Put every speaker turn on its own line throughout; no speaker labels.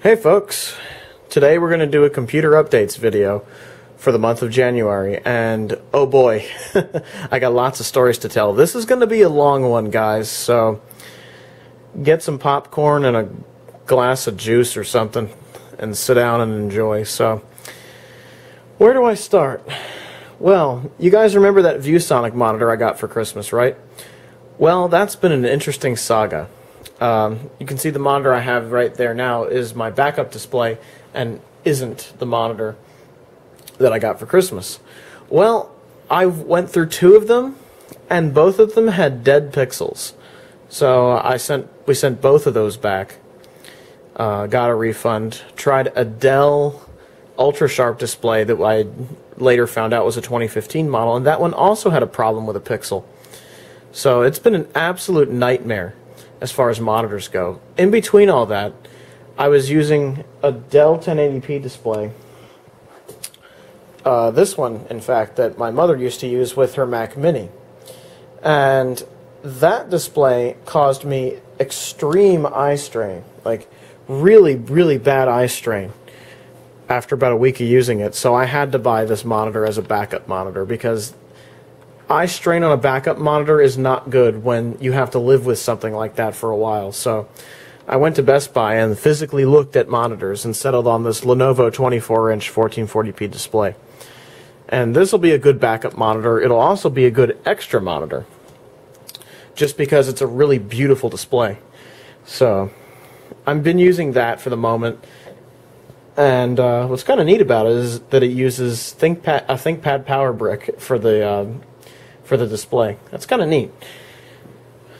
Hey folks, today we're going to do a computer updates video for the month of January, and oh boy, I got lots of stories to tell. This is going to be a long one, guys, so get some popcorn and a glass of juice or something and sit down and enjoy. So, where do I start? Well, you guys remember that ViewSonic monitor I got for Christmas, right? Well, that's been an interesting saga. You can see the monitor I have right there now is my backup display and isn't the monitor that I got for Christmas. Well, I went through two of them and both of them had dead pixels. So we sent both of those back. Got a refund. Tried a Dell Ultra Sharp display that I later found out was a 2015 model, and that one also had a problem with a pixel. So it's been an absolute nightmare as far as monitors go. In between all that, I was using a Dell 1080p display. This one, in fact, that my mother used to use with her Mac Mini. And that display caused me extreme eye strain, like really, really bad eye strain after about a week of using it. So I had to buy this monitor as a backup monitor because eye strain on a backup monitor is not good when you have to live with something like that for a while. So I went to Best Buy and physically looked at monitors and settled on this Lenovo 24-inch 1440p display. And this will be a good backup monitor. It'll also be a good extra monitor, just because it's a really beautiful display. So I've been using that for the moment. And what's kind of neat about it is that it uses a ThinkPad power brick for the display. That's kind of neat.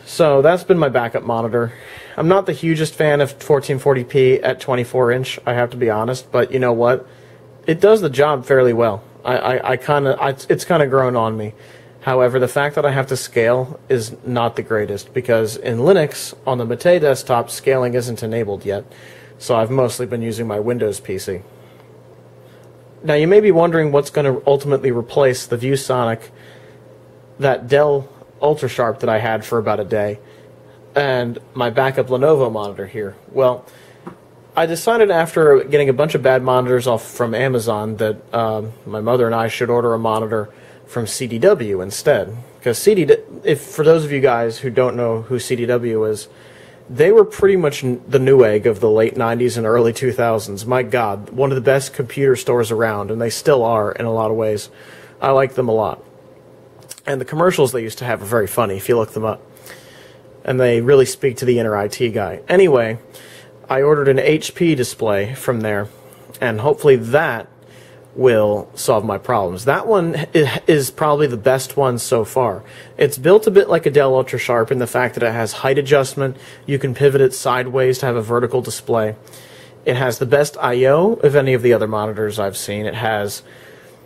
So that's been my backup monitor. I'm not the hugest fan of 1440p at 24-inch, I have to be honest, but you know what? It does the job fairly well. It's kind of grown on me. However, the fact that I have to scale is not the greatest, because in Linux, on the Mate desktop, scaling isn't enabled yet. So I've mostly been using my Windows PC. Now you may be wondering what's going to ultimately replace the ViewSonic, that Dell Ultra Sharp that I had for about a day, and my backup Lenovo monitor here. Well, I decided after getting a bunch of bad monitors off from Amazon that my mother and I should order a monitor from CDW instead. Because for those of you guys who don't know who CDW is, they were pretty much the Newegg of the late 90s and early 2000s. My God, one of the best computer stores around, and they still are in a lot of ways. I like them a lot. And the commercials they used to have are very funny if you look them up. And they really speak to the inner IT guy. Anyway, I ordered an HP display from there, and hopefully that will solve my problems. That one is probably the best one so far. It's built a bit like a Dell Ultra Sharp in the fact that it has height adjustment. You can pivot it sideways to have a vertical display. It has the best I/O of any of the other monitors I've seen. It has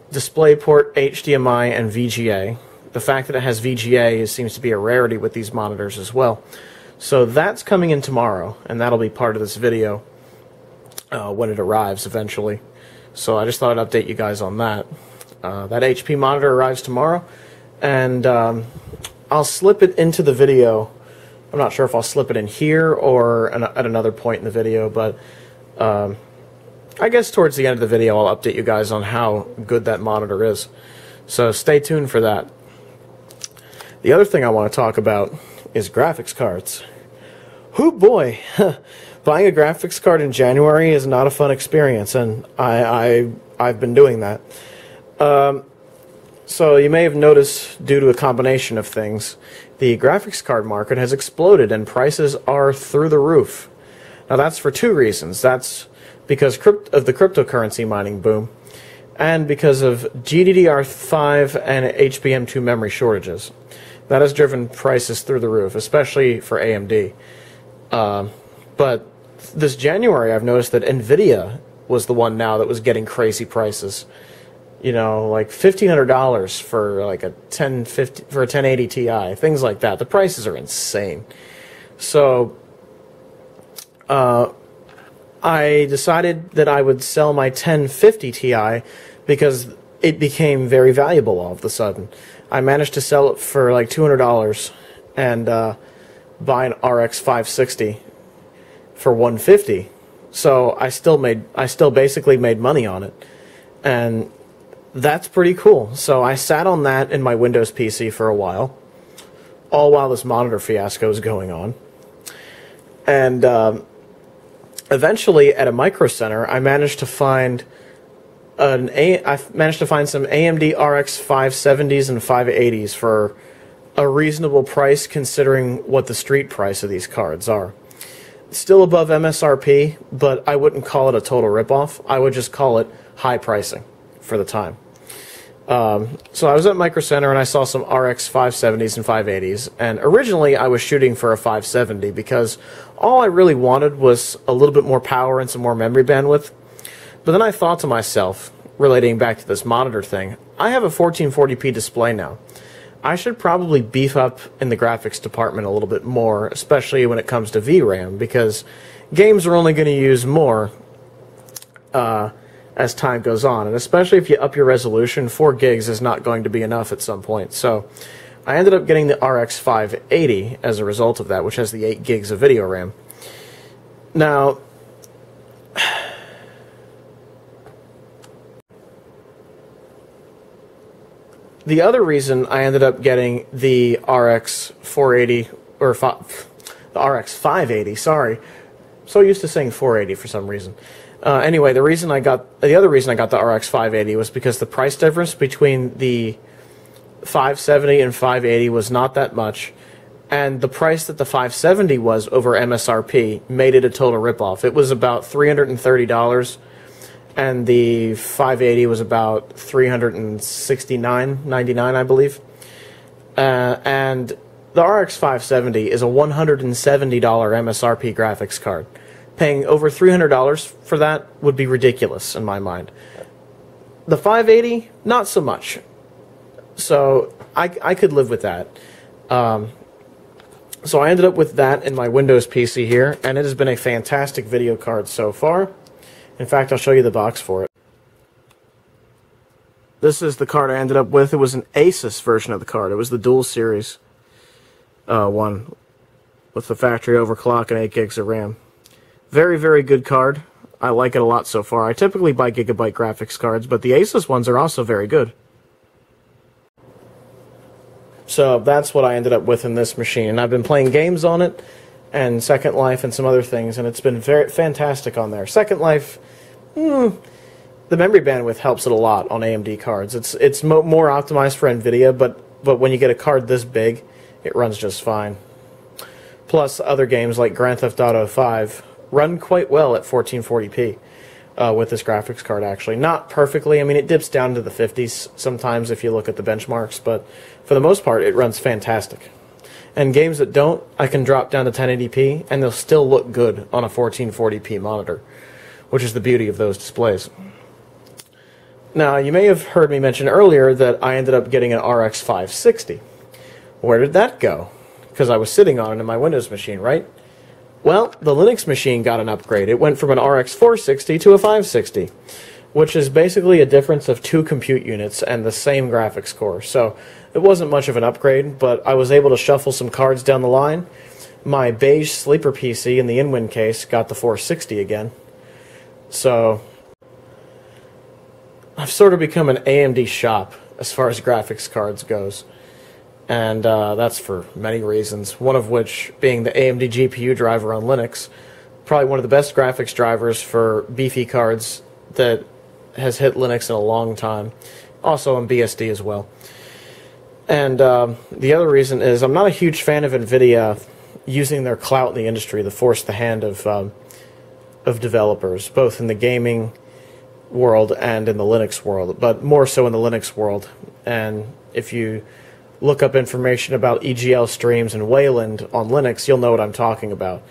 DisplayPort, HDMI, and VGA. The fact that it has VGA seems to be a rarity with these monitors as well. So that's coming in tomorrow, and that'll be part of this video when it arrives eventually. So I just thought I'd update you guys on that. That HP monitor arrives tomorrow, and I'll slip it into the video. I'm not sure if I'll slip it in here or at another point in the video, but I guess towards the end of the video I'll update you guys on how good that monitor is. So stay tuned for that. The other thing I want to talk about is graphics cards. Hoo boy! Buying a graphics card in January is not a fun experience, and I've been doing that. So you may have noticed, due to a combination of things, the graphics card market has exploded and prices are through the roof. Now that's for two reasons. That's because of the cryptocurrency mining boom, and because of GDDR5 and HBM2 memory shortages. That has driven prices through the roof, especially for AMD. But this January, I've noticed that NVIDIA was the one now that was getting crazy prices. You know, like $1,500 for like a 1080 Ti, things like that. The prices are insane. So I decided that I would sell my 1050 Ti because it became very valuable all of a sudden. I managed to sell it for like $200 and buy an RX 560 for $150. So I still basically made money on it. And that's pretty cool. So I sat on that in my Windows PC for a while, all while this monitor fiasco was going on. And eventually, at a Micro Center, I managed to find some AMD RX 570s and 580s for a reasonable price, considering what the street price of these cards are. Still above MSRP, but I wouldn't call it a total ripoff. I would just call it high pricing for the time. So I was at Micro Center and I saw some RX 570s and 580s, and originally I was shooting for a 570 because all I really wanted was a little bit more power and some more memory bandwidth. But then I thought to myself, relating back to this monitor thing, I have a 1440p display now. I should probably beef up in the graphics department a little bit more, especially when it comes to VRAM, because games are only going to use more as time goes on, and especially if you up your resolution, 4 gigs is not going to be enough at some point. So I ended up getting the RX 580 as a result of that, which has the 8 gigs of video RAM. Now, the other reason I ended up getting the RX 480, or the RX 580, sorry. So used to saying 480 for some reason. Anyway, the other reason I got the RX 580 was because the price difference between the 570 and 580 was not that much, and the price that the 570 was over MSRP made it a total ripoff. It was about $330, and the 580 was about $369.99, I believe. And the RX 570 is a $170 MSRP graphics card. Paying over $300 for that would be ridiculous in my mind. The 580, not so much. So I could live with that. So I ended up with that in my Windows PC here, and it has been a fantastic video card so far. In fact, I'll show you the box for it. This is the card I ended up with. It was an Asus version of the card. It was the Dual Series one with the factory overclock and 8 gigs of RAM. Very, very good card. I like it a lot so far. I typically buy Gigabyte graphics cards, but the Asus ones are also very good. So that's what I ended up with in this machine. And I've been playing games on it, and Second Life and some other things, and it's been very fantastic on there. Second Life, the memory bandwidth helps it a lot on AMD cards. It's more optimized for NVIDIA, but when you get a card this big, it runs just fine. Plus, other games like Grand Theft Auto 5 run quite well at 1440p with this graphics card, actually. Not perfectly. I mean, it dips down to the 50s sometimes if you look at the benchmarks, but for the most part, it runs fantastic. And games that don't, I can drop down to 1080p, and they'll still look good on a 1440p monitor, which is the beauty of those displays. Now, you may have heard me mention earlier that I ended up getting an RX 560. Where did that go? Because I was sitting on it in my Windows machine, right? Well, the Linux machine got an upgrade. It went from an RX 460 to a 560, which is basically a difference of 2 compute units and the same graphics core. So it wasn't much of an upgrade, but I was able to shuffle some cards down the line. My beige sleeper PC in the InWin case got the 460 again. So I've sort of become an AMD shop as far as graphics cards goes. And that's for many reasons, one of which being the AMD GPU driver on Linux. Probably one of the best graphics drivers for beefy cards that has hit Linux in a long time. Also on BSD as well. And the other reason is I'm not a huge fan of NVIDIA using their clout in the industry to force the hand of developers, both in the gaming world and in the Linux world, but more so in the Linux world. And if you look up information about EGL streams and Wayland on Linux, you'll know what I'm talking about.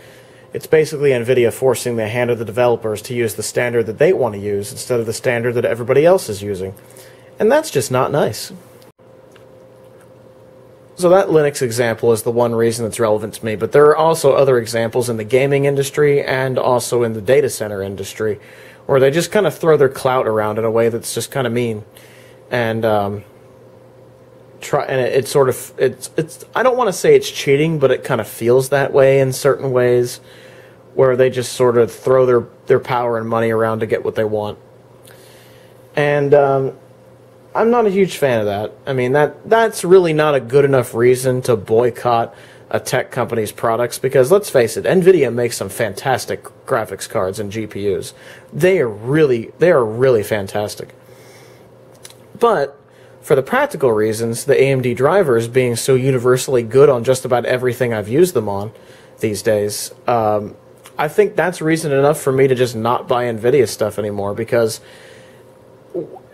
It's basically NVIDIA forcing the hand of the developers to use the standard that they want to use instead of the standard that everybody else is using. And that's just not nice. So that Linux example is the one reason that's relevant to me, but there are also other examples in the gaming industry and also in the data center industry where they just kind of throw their clout around in a way that's just kind of mean. And it's sort of I don't want to say it's cheating, but it kind of feels that way in certain ways, where they just sort of throw their power and money around to get what they want. And I'm not a huge fan of that. I mean, that's really not a good enough reason to boycott a tech company's products, because let's face it, NVIDIA makes some fantastic graphics cards and GPUs. They are really fantastic. But for the practical reasons, the AMD drivers being so universally good on just about everything I've used them on these days, I think that's reason enough for me to just not buy NVIDIA stuff anymore, because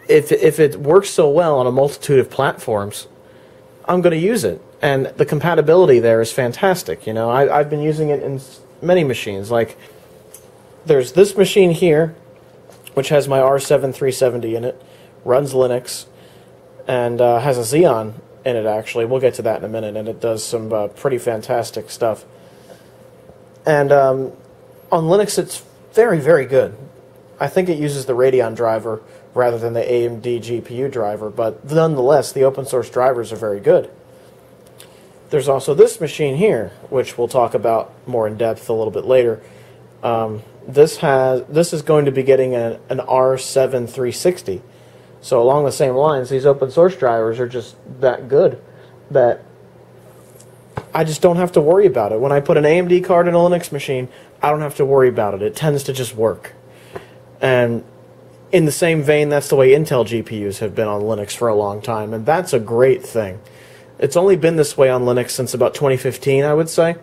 if it works so well on a multitude of platforms, I'm going to use it. And the compatibility there is fantastic. You know, I've been using it in many machines. Like, there's this machine here, which has my R7 370 in it, runs Linux, and has a Xeon in it, actually. We'll get to that in a minute, and it does some pretty fantastic stuff. And on Linux, it's very, very good. I think it uses the Radeon driver rather than the AMD GPU driver, but nonetheless, the open source drivers are very good. There's also this machine here, which we'll talk about more in depth a little bit later. This is going to be getting an R7 360. So along the same lines, these open source drivers are just that good that I just don't have to worry about it. When I put an AMD card in a Linux machine, I don't have to worry about it. It tends to just work. And in the same vein, that's the way Intel GPUs have been on Linux for a long time, and that's a great thing. It's only been this way on Linux since about 2015, I would say,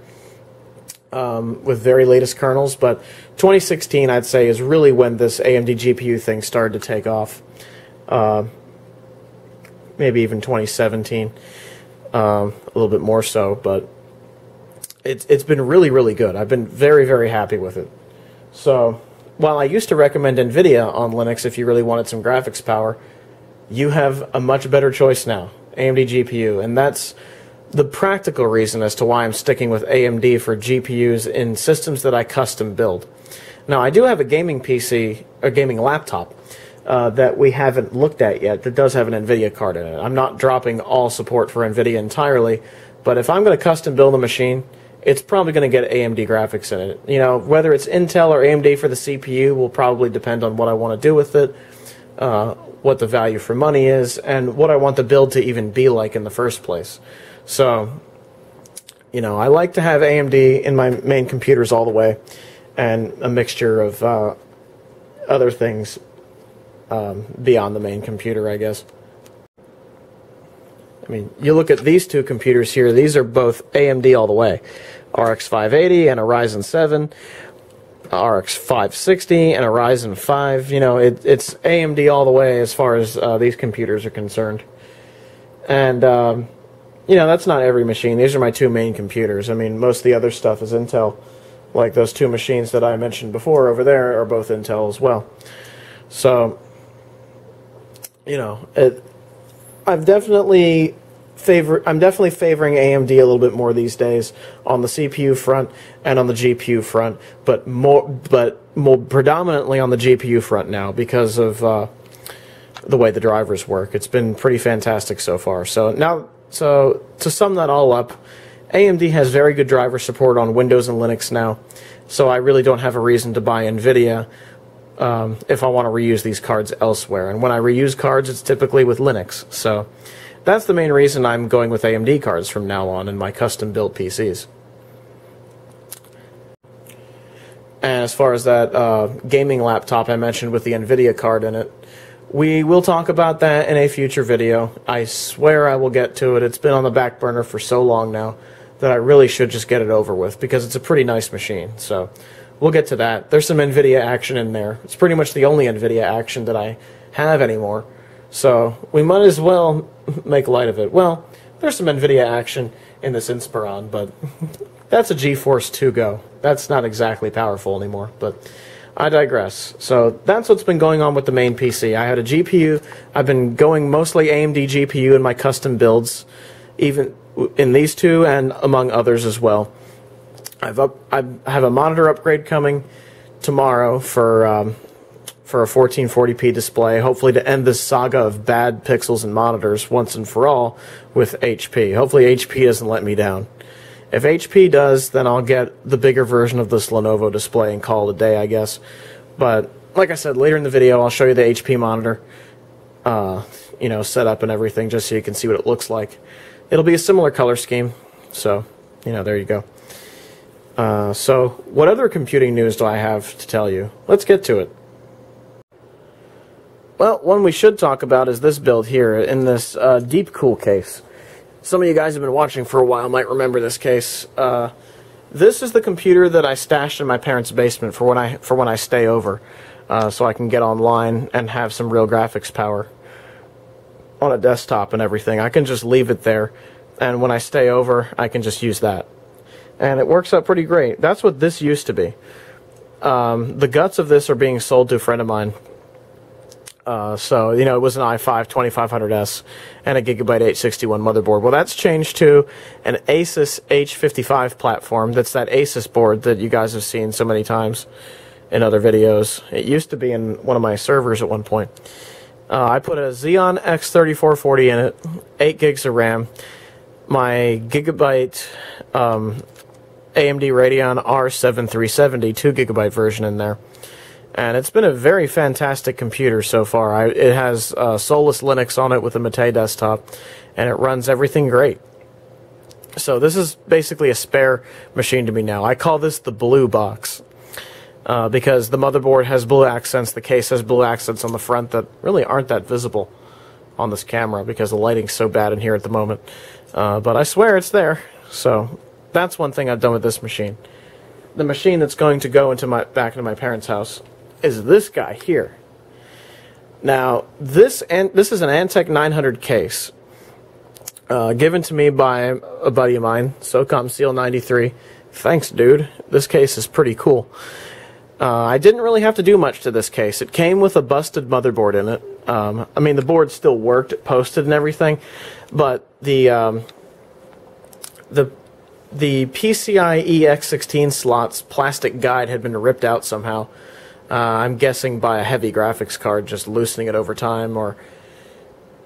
with very latest kernels, but 2016, I'd say, is really when this AMD GPU thing started to take off. Maybe even 2017, a little bit more so, but it's been really, really good. I've been very, very happy with it. So while I used to recommend NVIDIA on Linux if you really wanted some graphics power, you have a much better choice now, AMD GPU, and that's the practical reason as to why I'm sticking with AMD for GPUs in systems that I custom build. Now, I do have a gaming PC, a gaming laptop, that we haven't looked at yet that does have an NVIDIA card in it. I'm not dropping all support for NVIDIA entirely, but if I'm going to custom build a machine, it's probably going to get AMD graphics in it. You know, whether it's Intel or AMD for the CPU will probably depend on what I want to do with it, what the value for money is, and what I want the build to even be like in the first place. So, you know, I like to have AMD in my main computers all the way, and a mixture of other things beyond the main computer, I guess. I mean, you look at these two computers here, these are both AMD all the way. RX 580 and a Ryzen 7, RX 560 and a Ryzen 5. You know, it's AMD all the way as far as these computers are concerned. And, you know, that's not every machine. These are my two main computers. I mean, most of the other stuff is Intel. Like those two machines that I mentioned before over there are both Intel as well. So, you know, I'm definitely favoring AMD a little bit more these days on the CPU front and on the GPU front, but more predominantly on the GPU front now because of the way the drivers work. It's been pretty fantastic so far. So to sum that all up, AMD has very good driver support on Windows and Linux now, so I really don't have a reason to buy NVIDIA if I want to reuse these cards elsewhere. And when I reuse cards, it's typically with Linux. So that's the main reason I'm going with AMD cards from now on in my custom-built PCs. And as far as that gaming laptop I mentioned with the NVIDIA card in it, we will talk about that in a future video. I swear I will get to it. It's been on the back burner for so long now that I really should just get it over with because it's a pretty nice machine. So we'll get to that. There's some NVIDIA action in there. It's pretty much the only NVIDIA action that I have anymore. So we might as well make light of it. Well, there's some NVIDIA action in this Inspiron, but that's a GeForce 2 Go. That's not exactly powerful anymore, but I digress. So that's what's been going on with the main PC. I had a GPU. I've been going mostly AMD GPU in my custom builds, even in these two and among others as well. I have a monitor upgrade coming tomorrow for a 1440p display, hopefully to end this saga of bad pixels and monitors once and for all with HP. Hopefully HP doesn't let me down. If HP does, then I'll get the bigger version of this Lenovo display and call it a day, I guess. But like I said, later in the video, I'll show you the HP monitor, you know, setup and everything, just so you can see what it looks like. It'll be a similar color scheme, so, you know, there you go. So, what other computing news do I have to tell you? Let's get to it. Well, one we should talk about is this build here, in this Deepcool case. Some of you guys have been watching for a while might remember this case. This is the computer that I stashed in my parents' basement for when I stay over, so I can get online and have some real graphics power on a desktop and everything. I can just leave it there, and when I stay over, I can just use that. And it works out pretty great. That's what this used to be. The guts of this are being sold to a friend of mine. So, you know, it was an i5 2500S and a Gigabyte H61 motherboard. Well, that's changed to an Asus H55 platform. That's that Asus board that you guys have seen so many times in other videos. It used to be in one of my servers at one point. I put a Xeon X3440 in it, 8 gigs of RAM, my Gigabyte AMD Radeon R7 2 gigabyte version in there. And it's been a very fantastic computer so far. It has Solus Linux on it with a Mate desktop, and it runs everything great. So this is basically a spare machine to me now. I call this the blue box, because the motherboard has blue accents, the case has blue accents on the front that really aren't that visible on this camera because the lighting's so bad in here at the moment. But I swear it's there. So that's one thing I've done with this machine. The machine that's going to go back into my parents' house is this guy here. Now, this is an Antec 900 case, given to me by a buddy of mine, SOCOM Seal 93. Thanks, dude. This case is pretty cool. I didn't really have to do much to this case. It came with a busted motherboard in it. I mean, the board still worked, it posted and everything, but the PCIe X16 slot's plastic guide had been ripped out somehow. I'm guessing by a heavy graphics card, just loosening it over time, or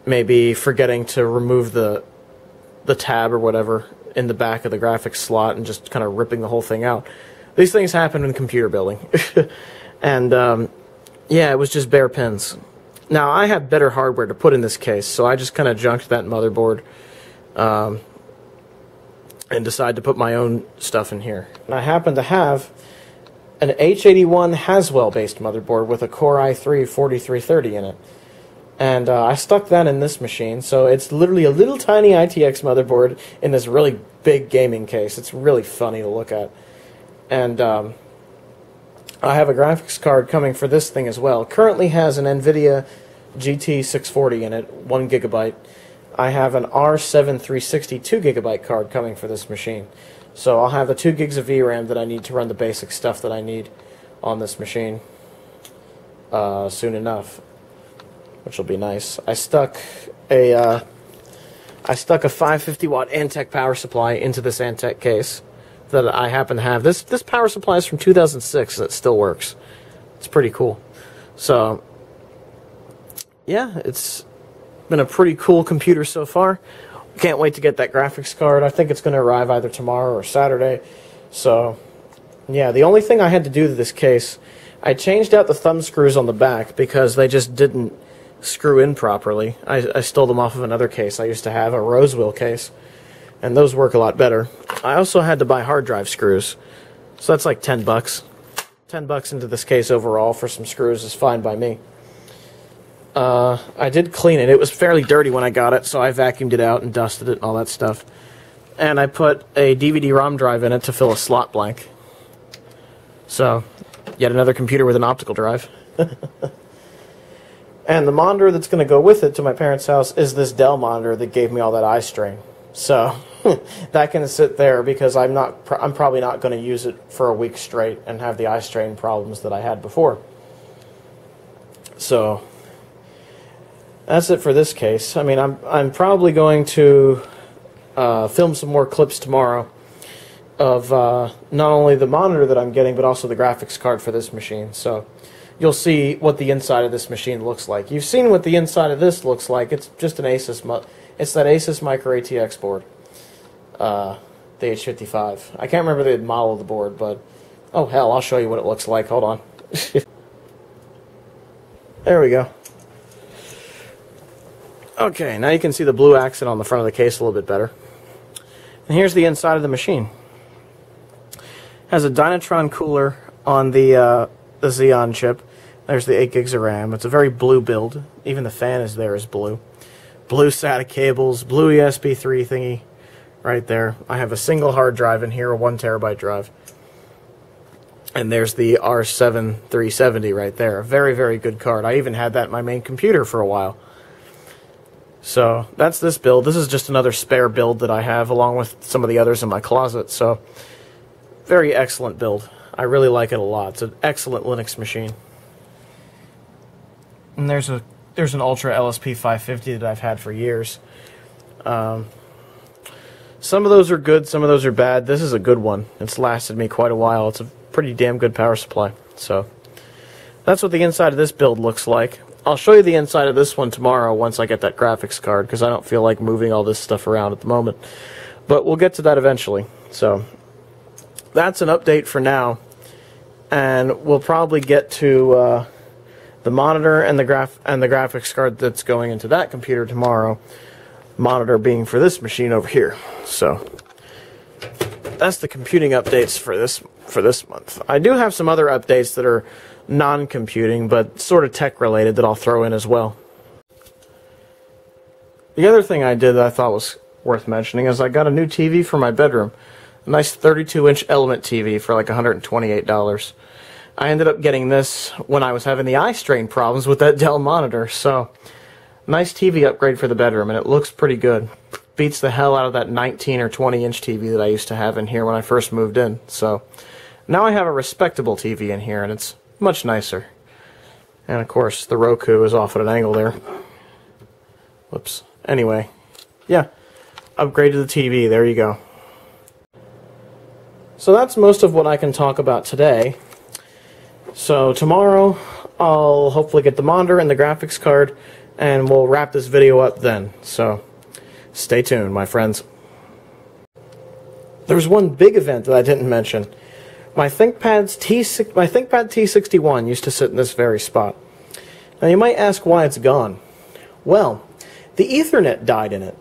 maybe forgetting to remove the tab or whatever in the back of the graphics slot and just kind of ripping the whole thing out. These things happen in computer building. And, yeah, it was just bare pins. Now, I had better hardware to put in this case, so I just kind of junked that motherboard and decided to put my own stuff in here. And I happen to have an H81 Haswell-based motherboard with a Core i3 4330 in it. And I stuck that in this machine, so it's literally a little tiny ITX motherboard in this really big gaming case. It's really funny to look at. And I have a graphics card coming for this thing as well. Currently has an NVIDIA GT640 in it, 1 gigabyte. I have an R7 360 2 gigabyte card coming for this machine. So I'll have the 2 gigs of VRAM that I need to run the basic stuff that I need on this machine soon enough, which will be nice. I stuck a 550 watt Antec power supply into this Antec case that I happen to have. This power supply is from 2006 and it still works. It's pretty cool. So yeah, it's been a pretty cool computer so far. Can't wait to get that graphics card. I think it's going to arrive either tomorrow or Saturday. So, yeah, the only thing I had to do to this case, I changed out the thumb screws on the back because they just didn't screw in properly. I stole them off of another case I used to have, a Rosewheel case, and those work a lot better. I also had to buy hard drive screws, so that's like $10. $10 into this case overall for some screws is fine by me. I did clean it. It was fairly dirty when I got it, so I vacuumed it out and dusted it and all that stuff. And I put a DVD-ROM drive in it to fill a slot blank. So, yet another computer with an optical drive. And the monitor that's going to go with it to my parents' house is this Dell monitor that gave me all that eye strain. So, that can sit there because I'm probably not going to use it for a week straight and have the eye strain problems that I had before. So, that's it for this case. I mean, I'm probably going to film some more clips tomorrow of not only the monitor that I'm getting, but also the graphics card for this machine. So you'll see what the inside of this machine looks like. You've seen what the inside of this looks like. It's just an Asus. It's that Asus Micro ATX board. the H55. I can't remember the model of the board, but oh hell, I'll show you what it looks like. Hold on. There we go. Okay, now you can see the blue accent on the front of the case a little bit better. And here's the inside of the machine. It has a Dynatron cooler on the Xeon chip. There's the 8 gigs of RAM. It's a very blue build. Even the fan is there is blue. Blue SATA cables, blue USB 3 thingy right there. I have a single hard drive in here, a 1 terabyte drive. And there's the R7 370 right there. A very, very good card. I even had that in my main computer for a while. So that's this build. This is just another spare build that I have along with some of the others in my closet. So very excellent build. I really like it a lot. It's an excellent Linux machine. And there's an Ultra LSP 550 that I've had for years. Some of those are good, some of those are bad. This is a good one. It's lasted me quite a while. It's a pretty damn good power supply. So that's what the inside of this build looks like. I'll show you the inside of this one tomorrow once I get that graphics card, because I don't feel like moving all this stuff around at the moment. But we'll get to that eventually. So that's an update for now. And we'll probably get to the monitor and the graphics card that's going into that computer tomorrow. Monitor being for this machine over here. So that's the computing updates for this month. I do have some other updates that are non-computing, but sort of tech-related that I'll throw in as well. The other thing I did that I thought was worth mentioning is I got a new TV for my bedroom. A nice 32-inch Element TV for like $128. I ended up getting this when I was having the eye strain problems with that Dell monitor, so nice TV upgrade for the bedroom, and it looks pretty good. Beats the hell out of that 19 or 20-inch TV that I used to have in here when I first moved in. So now I have a respectable TV in here, and it's much nicer. And of course, the Roku is off at an angle there. Whoops. Anyway, yeah, upgraded the TV. There you go. So that's most of what I can talk about today. So tomorrow, I'll hopefully get the monitor and the graphics card, and we'll wrap this video up then. So stay tuned, my friends. There's one big event that I didn't mention. My ThinkPad T61 used to sit in this very spot. Now you might ask why it's gone. Well, the Ethernet died in it.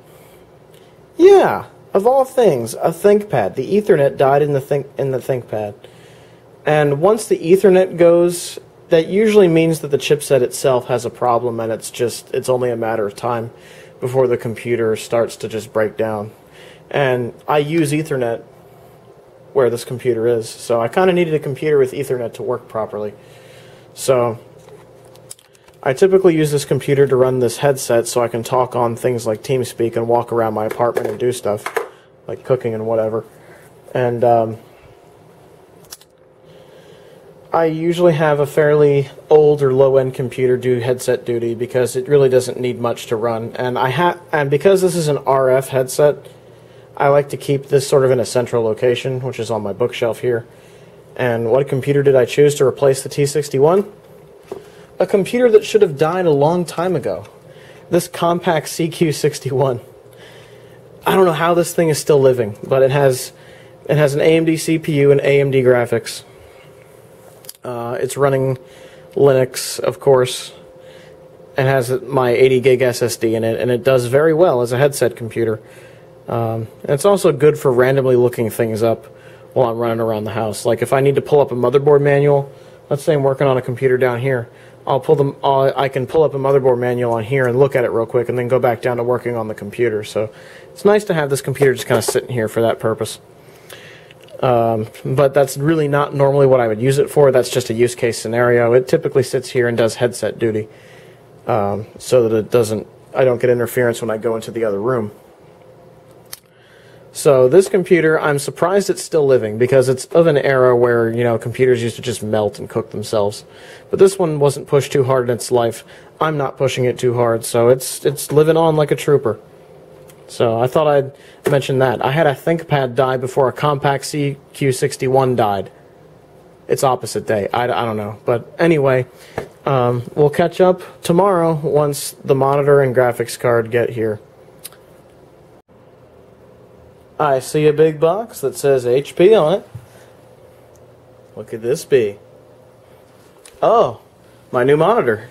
Yeah, of all things, a ThinkPad. The Ethernet died in the ThinkPad. And once the Ethernet goes, that usually means that the chipset itself has a problem, and it's only a matter of time before the computer starts to just break down. And I use Ethernet where this computer is, so I kind of needed a computer with Ethernet to work properly. So I typically use this computer to run this headset so I can talk on things like TeamSpeak and walk around my apartment and do stuff like cooking and whatever. And I usually have a fairly old or low-end computer do headset duty because it really doesn't need much to run. And because this is an RF headset, I like to keep this sort of in a central location, which is on my bookshelf here. And what computer did I choose to replace the T61? A computer that should have died a long time ago. This Compaq CQ61. I don't know how this thing is still living, but it has an AMD CPU and AMD graphics. It's running Linux, of course. It has my 80 gig SSD in it, and it does very well as a headset computer. It's also good for randomly looking things up while I'm running around the house. Like if I need to pull up a motherboard manual, let's say I'm working on a computer down here, I can pull up a motherboard manual on here and look at it real quick and then go back down to working on the computer. So it's nice to have this computer just kind of sitting here for that purpose. But that's really not normally what I would use it for. That's just a use case scenario. It typically sits here and does headset duty so that I don't get interference when I go into the other room. So this computer, I'm surprised it's still living because it's of an era where, computers used to just melt and cook themselves. But this one wasn't pushed too hard in its life. I'm not pushing it too hard, so it's living on like a trooper. So I thought I'd mention that. I had a ThinkPad die before a Compaq CQ61 died. It's opposite day. I don't know. But anyway, we'll catch up tomorrow once the monitor and graphics card get here. I see a big box that says HP on it. What could this be? Oh, my new monitor.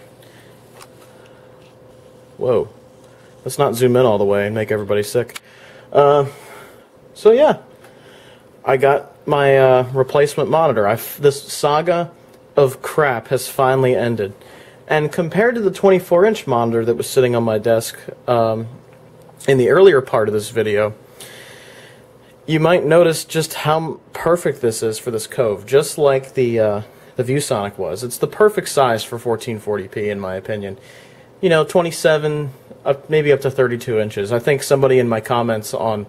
Whoa. Let's not zoom in all the way and make everybody sick. So yeah, I got my replacement monitor. This saga of crap has finally ended. And compared to the 24-inch monitor that was sitting on my desk in the earlier part of this video, you might notice just how perfect this is for this Cove, just like the ViewSonic was. It's the perfect size for 1440p in my opinion. You know, 27, maybe up to 32 inches. I think somebody in my comments on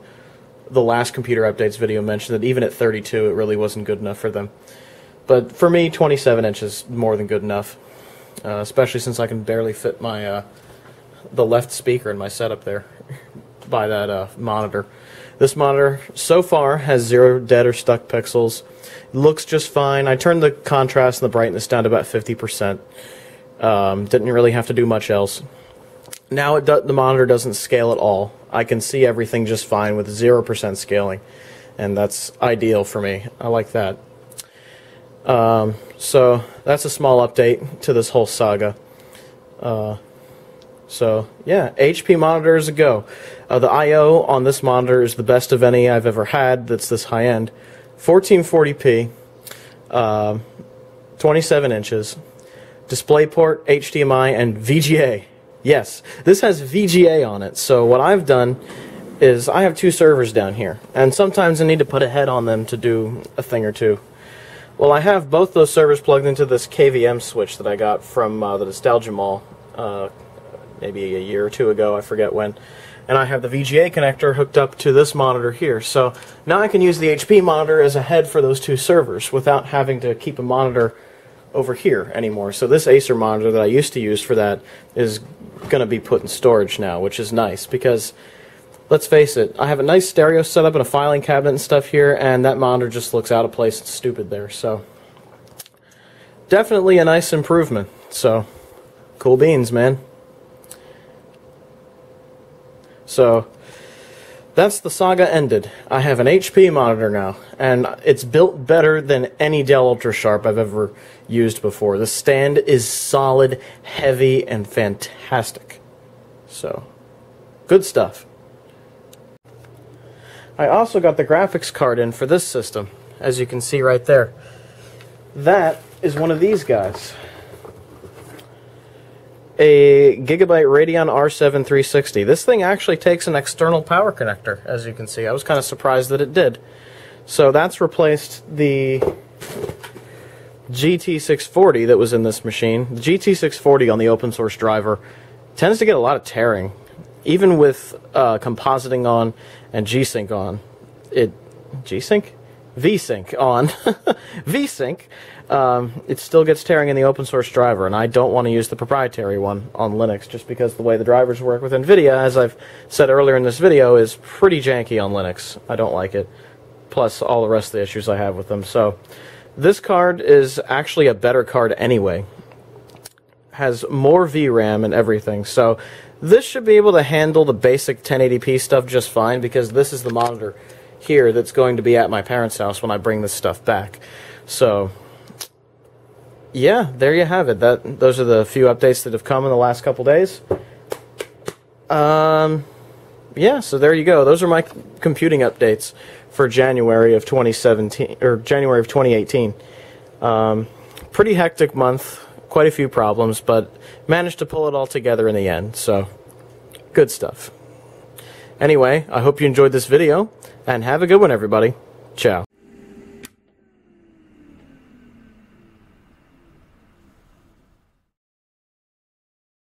the last Computer Updates video mentioned that even at 32 it really wasn't good enough for them. But for me, 27 inches is more than good enough, especially since I can barely fit my the left speaker in my setup there by that monitor. This monitor so far has 0 dead or stuck pixels. It looks just fine. I turned the contrast and the brightness down to about 50%. Didn't really have to do much else. Now the monitor doesn't scale at all. I can see everything just fine with 0% scaling, and that's ideal for me. I like that. So that's a small update to this whole saga. So yeah, HP monitor is a go. The I/O on this monitor is the best of any I've ever had that's this high-end. 1440p, 27 inches, DisplayPort, HDMI, and VGA. Yes, this has VGA on it, so what I've done is I have 2 servers down here, and sometimes I need to put a head on them to do a thing or two. Well, I have both those servers plugged into this KVM switch that I got from the Nostalgia Mall maybe a year or 2 ago, I forget when. And I have the VGA connector hooked up to this monitor here. So now I can use the HP monitor as a head for those 2 servers without having to keep a monitor over here anymore. So this Acer monitor that I used to use for that is going to be put in storage now, which is nice because, let's face it, I have a nice stereo setup and a filing cabinet and stuff here, and that monitor just looks out of place and stupid there. So definitely a nice improvement. So cool beans, man. So that's the saga ended. I have an HP monitor now, and it's built better than any Dell UltraSharp I've ever used before. The stand is solid, heavy, and fantastic. So, good stuff. I also got the graphics card in for this system, as you can see right there. That is one of these guys. A Gigabyte Radeon R7 360. This thing actually takes an external power connector, as you can see. I was kind of surprised that it did. So that's replaced the GT640 that was in this machine. The GT640 on the open source driver tends to get a lot of tearing. Even with compositing on and G-Sync on. G-Sync? V-Sync on. V-Sync. It still gets tearing in the open source driver, and I don't want to use the proprietary one on Linux just because the way the drivers work with NVIDIA, as I've said earlier in this video, is pretty janky on Linux. I don't like it. Plus all the rest of the issues I have with them. So this card is actually a better card anyway. Has more VRAM and everything. So this should be able to handle the basic 1080p stuff just fine because this is the monitor here that's going to be at my parents' house when I bring this stuff back. So yeah, there you have it. Those are the few updates that have come in the last couple days. Yeah, so there you go. Those are my computing updates for January of 2017 or January of 2018. Pretty hectic month, quite a few problems, but managed to pull it all together in the end. So good stuff. Anyway, I hope you enjoyed this video and have a good one, everybody. Ciao.